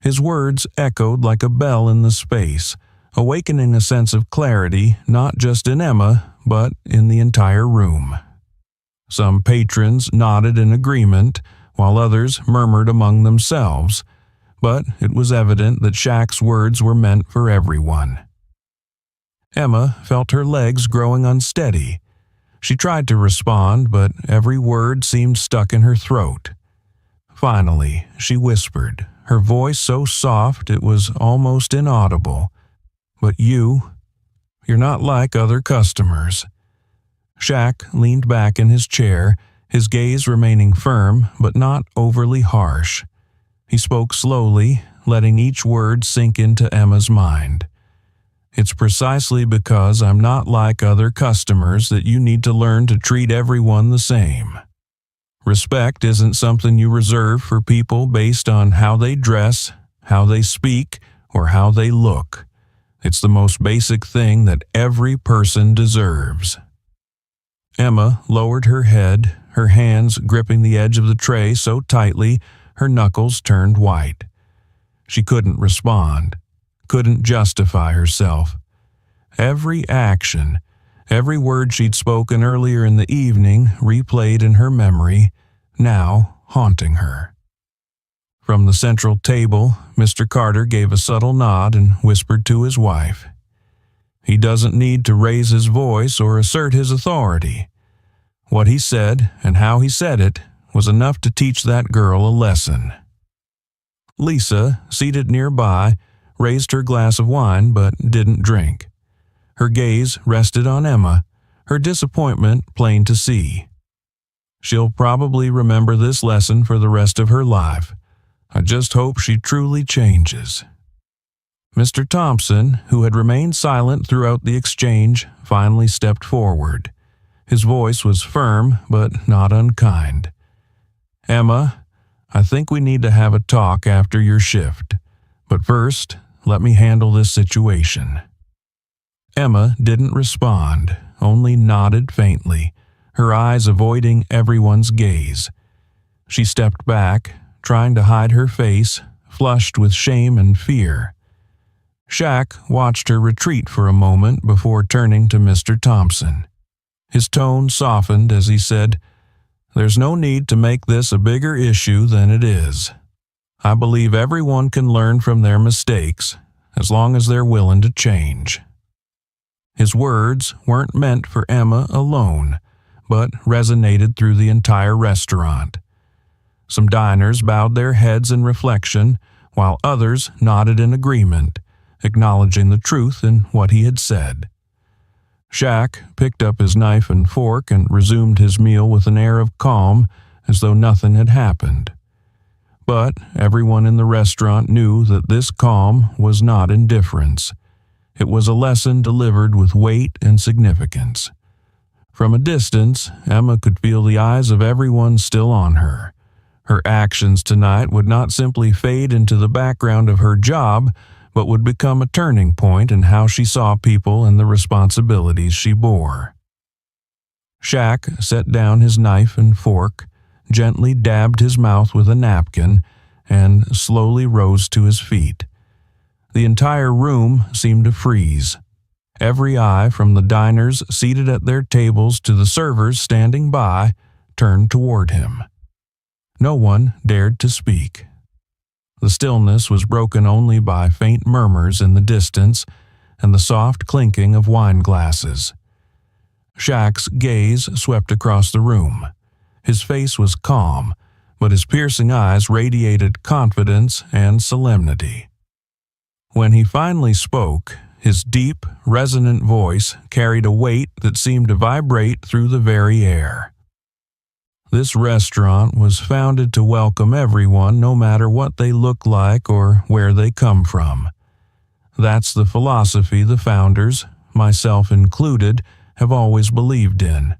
His words echoed like a bell in the space, awakening a sense of clarity not just in Emma, but in the entire room. Some patrons nodded in agreement, while others murmured among themselves, but it was evident that Shaq's words were meant for everyone. Emma felt her legs growing unsteady. She tried to respond, but every word seemed stuck in her throat. Finally, she whispered, her voice so soft it was almost inaudible. "But you're not like other customers." Shaq leaned back in his chair, his gaze remaining firm but not overly harsh. He spoke slowly, letting each word sink into Emma's mind. "It's precisely because I'm not like other customers that you need to learn to treat everyone the same. Respect isn't something you reserve for people based on how they dress, how they speak, or how they look. It's the most basic thing that every person deserves." Emma lowered her head, her hands gripping the edge of the tray so tightly her knuckles turned white. She couldn't respond, couldn't justify herself. Every action, every word she'd spoken earlier in the evening replayed in her memory, now haunting her. From the central table, Mr. Carter gave a subtle nod and whispered to his wife. "He doesn't need to raise his voice or assert his authority. What he said and how he said it was enough to teach that girl a lesson." Lisa, seated nearby, raised her glass of wine but didn't drink. Her gaze rested on Emma, her disappointment plain to see. "She'll probably remember this lesson for the rest of her life. I just hope she truly changes." Mr. Thompson, who had remained silent throughout the exchange, finally stepped forward. His voice was firm but not unkind. "Emma, I think we need to have a talk after your shift. But first, let me handle this situation." Emma didn't respond, only nodded faintly, her eyes avoiding everyone's gaze. She stepped back, trying to hide her face, flushed with shame and fear. Shaq watched her retreat for a moment before turning to Mr. Thompson. His tone softened as he said, "There's no need to make this a bigger issue than it is. I believe everyone can learn from their mistakes, as long as they're willing to change." His words weren't meant for Emma alone, but resonated through the entire restaurant. Some diners bowed their heads in reflection, while others nodded in agreement, acknowledging the truth in what he had said. Shaq picked up his knife and fork and resumed his meal with an air of calm, as though nothing had happened. But everyone in the restaurant knew that this calm was not indifference. It was a lesson delivered with weight and significance. From a distance, Emma could feel the eyes of everyone still on her. Her actions tonight would not simply fade into the background of her job, but would become a turning point in how she saw people and the responsibilities she bore. Shaq set down his knife and fork, gently dabbed his mouth with a napkin, and slowly rose to his feet. The entire room seemed to freeze. Every eye, from the diners seated at their tables to the servers standing by, turned toward him. No one dared to speak. The stillness was broken only by faint murmurs in the distance and the soft clinking of wine glasses. Shaq's gaze swept across the room. His face was calm, but his piercing eyes radiated confidence and solemnity. When he finally spoke, his deep, resonant voice carried a weight that seemed to vibrate through the very air. This restaurant was founded to welcome everyone, no matter what they look like or where they come from. That's the philosophy the founders, myself included, have always believed in.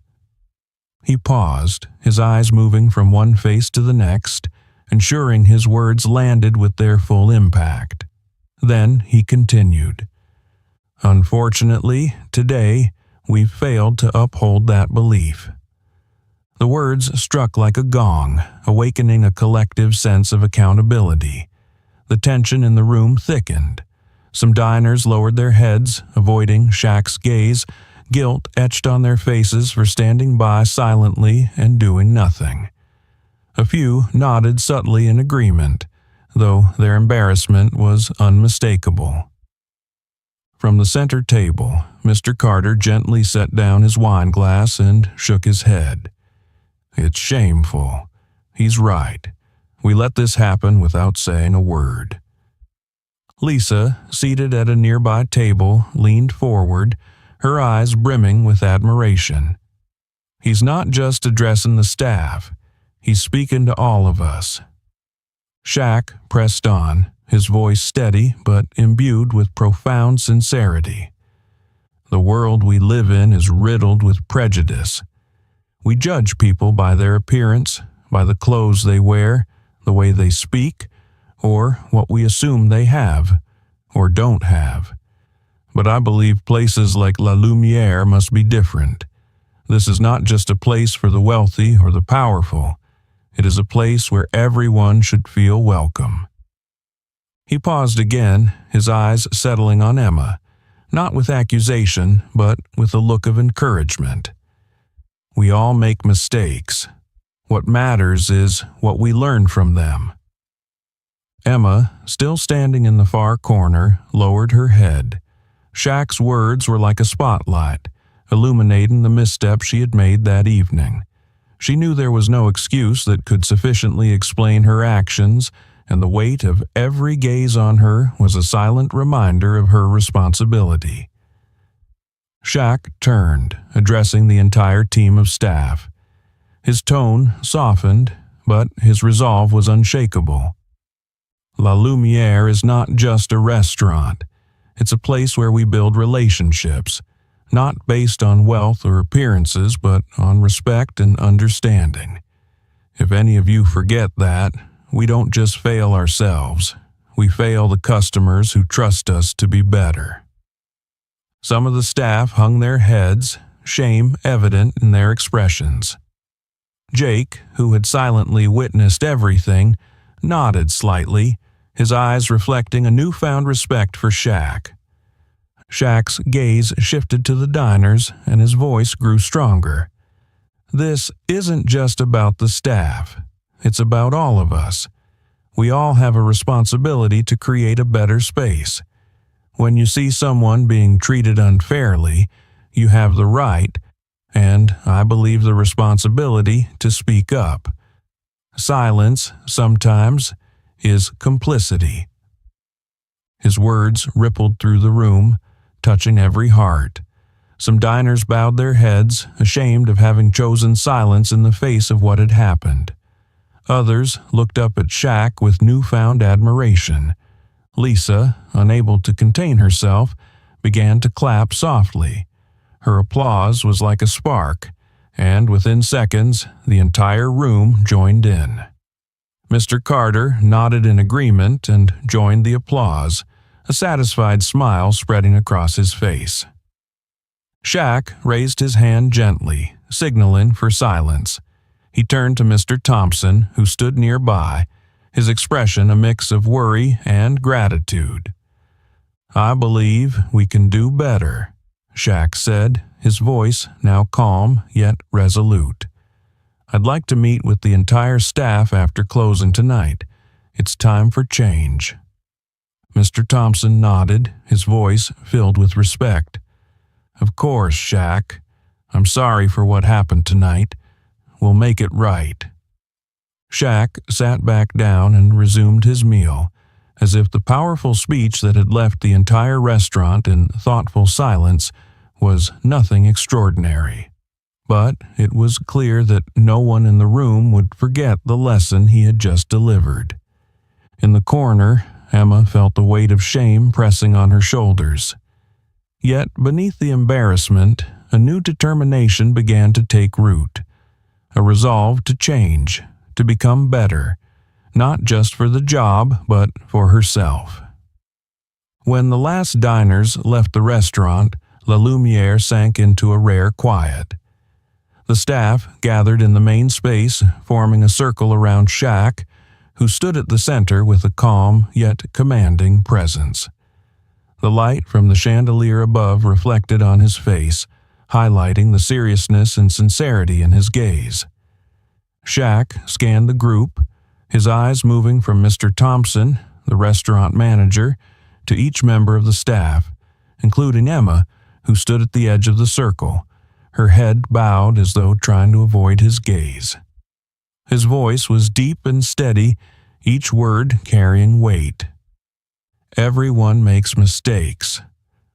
He paused, his eyes moving from one face to the next, ensuring his words landed with their full impact. Then he continued, "Unfortunately, today, we've failed to uphold that belief." The words struck like a gong, awakening a collective sense of accountability. The tension in the room thickened. Some diners lowered their heads, avoiding Shaq's gaze, guilt etched on their faces for standing by silently and doing nothing. A few nodded subtly in agreement, though their embarrassment was unmistakable. From the center table, Mr. Carter gently set down his wine glass and shook his head. "It's shameful. He's right. We let this happen without saying a word." Lisa, seated at a nearby table, leaned forward, her eyes brimming with admiration. "He's not just addressing the staff. He's speaking to all of us." Shaq pressed on, his voice steady but imbued with profound sincerity. "The world we live in is riddled with prejudice. We judge people by their appearance, by the clothes they wear, the way they speak, or what we assume they have, or don't have. But I believe places like La Lumiere must be different. This is not just a place for the wealthy or the powerful. It is a place where everyone should feel welcome." He paused again, his eyes settling on Emma, not with accusation, but with a look of encouragement. "We all make mistakes. What matters is what we learn from them." Emma, still standing in the far corner, lowered her head. Shaq's words were like a spotlight, illuminating the misstep she had made that evening. She knew there was no excuse that could sufficiently explain her actions, and the weight of every gaze on her was a silent reminder of her responsibility. Shaq turned, addressing the entire team of staff. His tone softened, but his resolve was unshakable. La Lumiere is not just a restaurant. It's a place where we build relationships, not based on wealth or appearances, but on respect and understanding. If any of you forget that, we don't just fail ourselves. We fail the customers who trust us to be better. Some of the staff hung their heads, shame evident in their expressions. Jake, who had silently witnessed everything, nodded slightly, his eyes reflecting a newfound respect for Shaq. Shaq's gaze shifted to the diners, and his voice grew stronger. This isn't just about the staff. It's about all of us. We all have a responsibility to create a better space. When you see someone being treated unfairly, you have the right, and I believe the responsibility, to speak up. Silence, sometimes, is complicity. His words rippled through the room, touching every heart. Some diners bowed their heads, ashamed of having chosen silence in the face of what had happened. Others looked up at Shaq with newfound admiration. Lisa, unable to contain herself, began to clap softly. Her applause was like a spark, and within seconds, the entire room joined in. Mr. Carter nodded in agreement and joined the applause, a satisfied smile spreading across his face. Shaq raised his hand gently, signaling for silence. He turned to Mr. Thompson, who stood nearby, his expression a mix of worry and gratitude. "I believe we can do better," Shaq said, his voice now calm yet resolute. "I'd like to meet with the entire staff after closing tonight. It's time for change." Mr. Thompson nodded, his voice filled with respect. "Of course, Shaq. I'm sorry for what happened tonight. We'll make it right." Shaq sat back down and resumed his meal, as if the powerful speech that had left the entire restaurant in thoughtful silence was nothing extraordinary. But it was clear that no one in the room would forget the lesson he had just delivered. In the corner, Emma felt the weight of shame pressing on her shoulders. Yet beneath the embarrassment, a new determination began to take root. A resolve to change, to become better, not just for the job, but for herself. When the last diners left the restaurant, La Lumiere sank into a rare quiet. The staff gathered in the main space, forming a circle around Shaq, who stood at the center with a calm yet commanding presence. The light from the chandelier above reflected on his face, highlighting the seriousness and sincerity in his gaze. Shaq scanned the group, his eyes moving from Mr. Thompson, the restaurant manager, to each member of the staff, including Emma, who stood at the edge of the circle, her head bowed as though trying to avoid his gaze. His voice was deep and steady, each word carrying weight. "Everyone makes mistakes,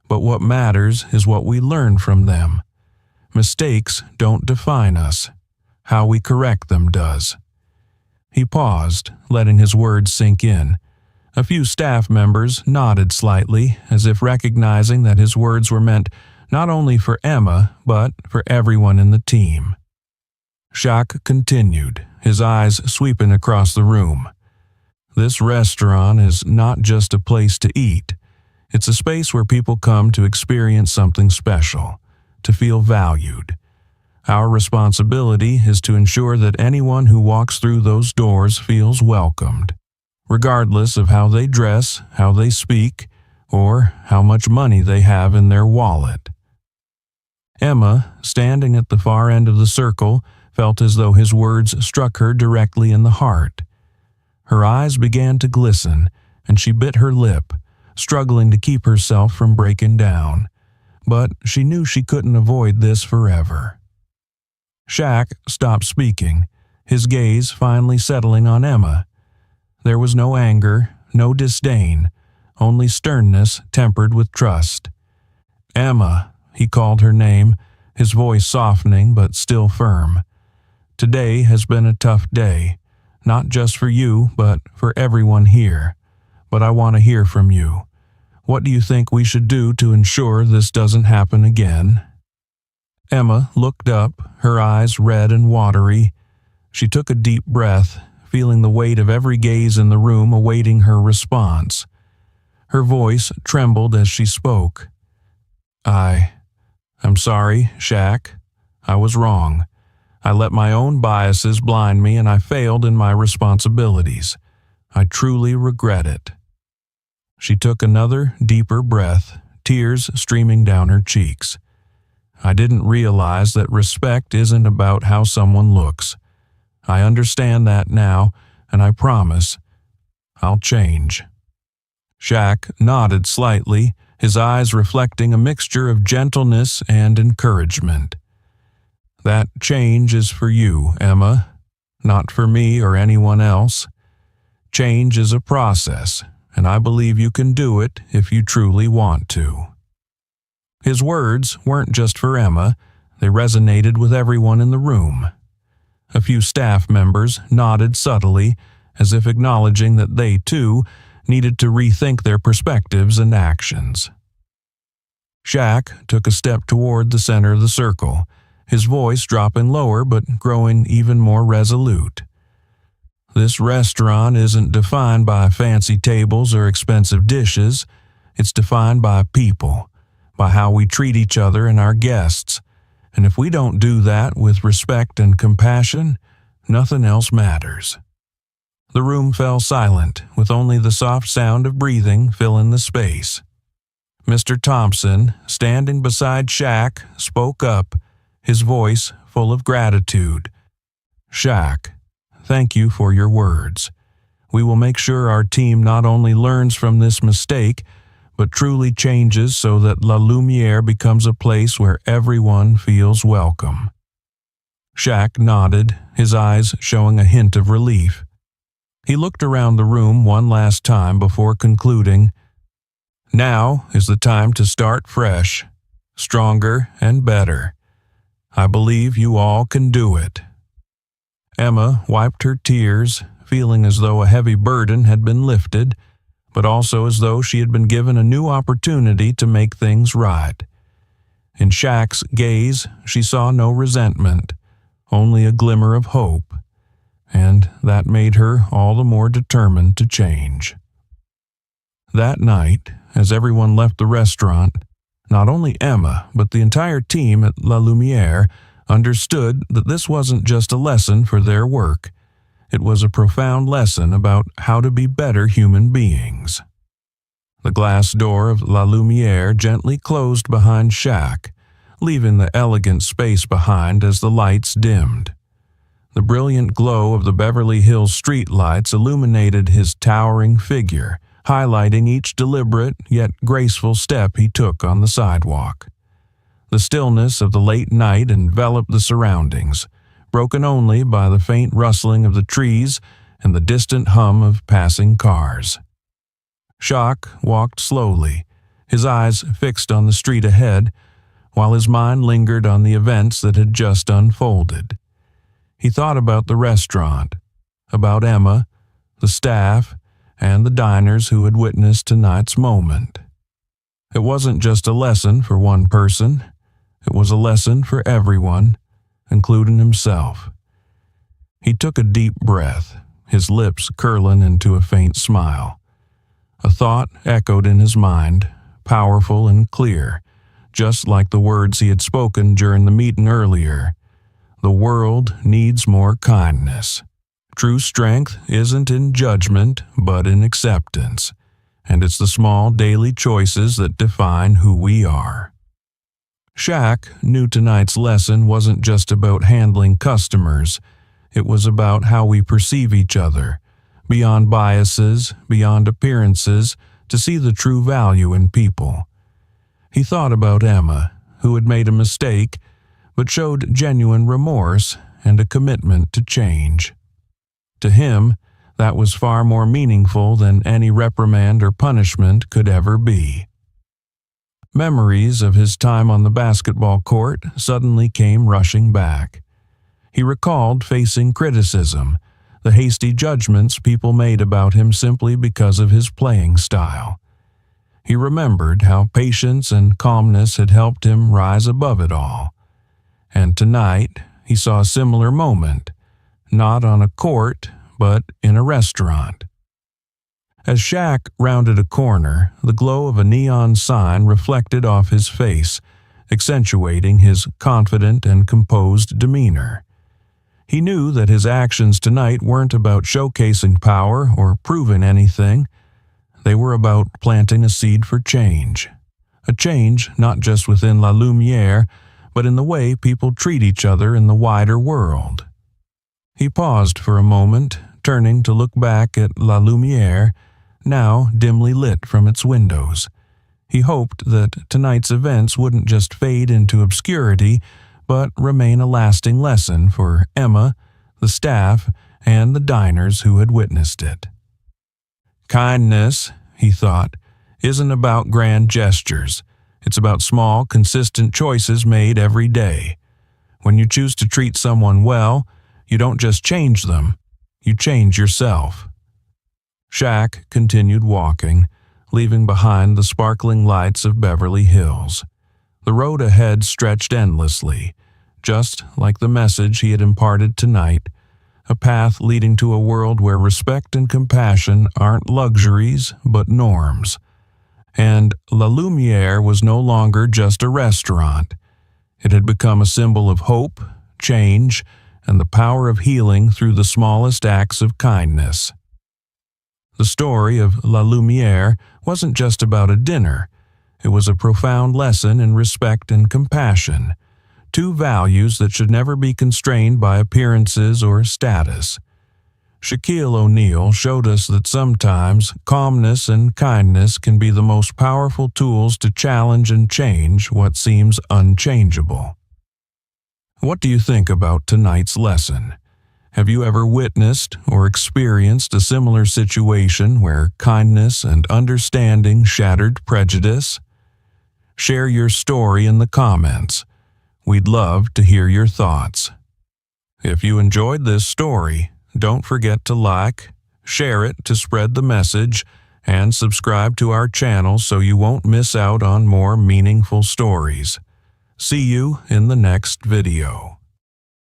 but what matters is what we learn from them. Mistakes don't define us. How we correct them does." He paused, letting his words sink in. A few staff members nodded slightly, as if recognizing that his words were meant not only for Emma, but for everyone in the team. Shaq continued, his eyes sweeping across the room. "This restaurant is not just a place to eat. It's a space where people come to experience something special, to feel valued. Our responsibility is to ensure that anyone who walks through those doors feels welcomed, regardless of how they dress, how they speak, or how much money they have in their wallet." Emma, standing at the far end of the circle, felt as though his words struck her directly in the heart. Her eyes began to glisten, and she bit her lip, struggling to keep herself from breaking down. But she knew she couldn't avoid this forever. Shaq stopped speaking, his gaze finally settling on Emma. There was no anger, no disdain, only sternness tempered with trust. "Emma," he called her name, his voice softening but still firm. "Today has been a tough day, not just for you, but for everyone here. but I want to hear from you. What do you think we should do to ensure this doesn't happen again?" Emma looked up, her eyes red and watery. She took a deep breath, feeling the weight of every gaze in the room awaiting her response. Her voice trembled as she spoke. I'm sorry, Shaq. I was wrong. I let my own biases blind me and I failed in my responsibilities. I truly regret it." She took another, deeper breath, tears streaming down her cheeks. "I didn't realize that respect isn't about how someone looks. I understand that now, and I promise I'll change." Shaq nodded slightly, his eyes reflecting a mixture of gentleness and encouragement. "That change is for you, Emma, not for me or anyone else. Change is a process, and I believe you can do it if you truly want to." His words weren't just for Emma, they resonated with everyone in the room. A few staff members nodded subtly, as if acknowledging that they, too, needed to rethink their perspectives and actions. Shaq took a step toward the center of the circle, his voice dropping lower but growing even more resolute. "This restaurant isn't defined by fancy tables or expensive dishes. It's defined by people, by how we treat each other and our guests. And if we don't do that with respect and compassion, nothing else matters." The room fell silent, with only the soft sound of breathing filling the space. Mr. Thompson, standing beside Shaq, spoke up, his voice full of gratitude. "Shaq, thank you for your words. We will make sure our team not only learns from this mistake, but truly changes so that La Lumiere becomes a place where everyone feels welcome." Shaq nodded, his eyes showing a hint of relief. He looked around the room one last time before concluding, "Now is the time to start fresh, stronger and better. I believe you all can do it." Emma wiped her tears, feeling as though a heavy burden had been lifted, but also as though she had been given a new opportunity to make things right. In Shaq's gaze, she saw no resentment, only a glimmer of hope, and that made her all the more determined to change. That night, as everyone left the restaurant, not only Emma, but the entire team at La Lumiere understood that this wasn't just a lesson for their work. It was a profound lesson about how to be better human beings. The glass door of La Lumiere gently closed behind Shaq, leaving the elegant space behind as the lights dimmed. The brilliant glow of the Beverly Hills streetlights illuminated his towering figure, highlighting each deliberate yet graceful step he took on the sidewalk. The stillness of the late night enveloped the surroundings, broken only by the faint rustling of the trees and the distant hum of passing cars. Shaq walked slowly, his eyes fixed on the street ahead, while his mind lingered on the events that had just unfolded. He thought about the restaurant, about Emma, the staff, and the diners who had witnessed tonight's moment. It wasn't just a lesson for one person, it was a lesson for everyone, including himself. He took a deep breath, his lips curling into a faint smile. A thought echoed in his mind, powerful and clear, just like the words he had spoken during the meeting earlier. The world needs more kindness. True strength isn't in judgment, but in acceptance, and it's the small daily choices that define who we are. Shaq knew tonight's lesson wasn't just about handling customers. It was about how we perceive each other, beyond biases, beyond appearances, to see the true value in people. He thought about Emma, who had made a mistake, but showed genuine remorse and a commitment to change. To him, that was far more meaningful than any reprimand or punishment could ever be. Memories of his time on the basketball court suddenly came rushing back. He recalled facing criticism, the hasty judgments people made about him simply because of his playing style. He remembered how patience and calmness had helped him rise above it all. And tonight, he saw a similar moment, not on a court, but in a restaurant. As Shaq rounded a corner, the glow of a neon sign reflected off his face, accentuating his confident and composed demeanor. He knew that his actions tonight weren't about showcasing power or proving anything. They were about planting a seed for change. A change not just within La Lumiere, but in the way people treat each other in the wider world. He paused for a moment, turning to look back at La Lumiere, now dimly lit from its windows. He hoped that tonight's events wouldn't just fade into obscurity, but remain a lasting lesson for Emma, the staff, and the diners who had witnessed it. Kindness, he thought, isn't about grand gestures. It's about small, consistent choices made every day. When you choose to treat someone well, you don't just change them, you change yourself. Shaq continued walking, leaving behind the sparkling lights of Beverly Hills. The road ahead stretched endlessly, just like the message he had imparted tonight, a path leading to a world where respect and compassion aren't luxuries but norms. And La Lumiere was no longer just a restaurant. It had become a symbol of hope, change, and the power of healing through the smallest acts of kindness. The story of La Lumiere wasn't just about a dinner. It was a profound lesson in respect and compassion, two values that should never be constrained by appearances or status. Shaquille O'Neal showed us that sometimes calmness and kindness can be the most powerful tools to challenge and change what seems unchangeable. What do you think about tonight's lesson? Have you ever witnessed or experienced a similar situation where kindness and understanding shattered prejudice? Share your story in the comments. We'd love to hear your thoughts. If you enjoyed this story, don't forget to like, share it to spread the message, and subscribe to our channel so you won't miss out on more meaningful stories. See you in the next video.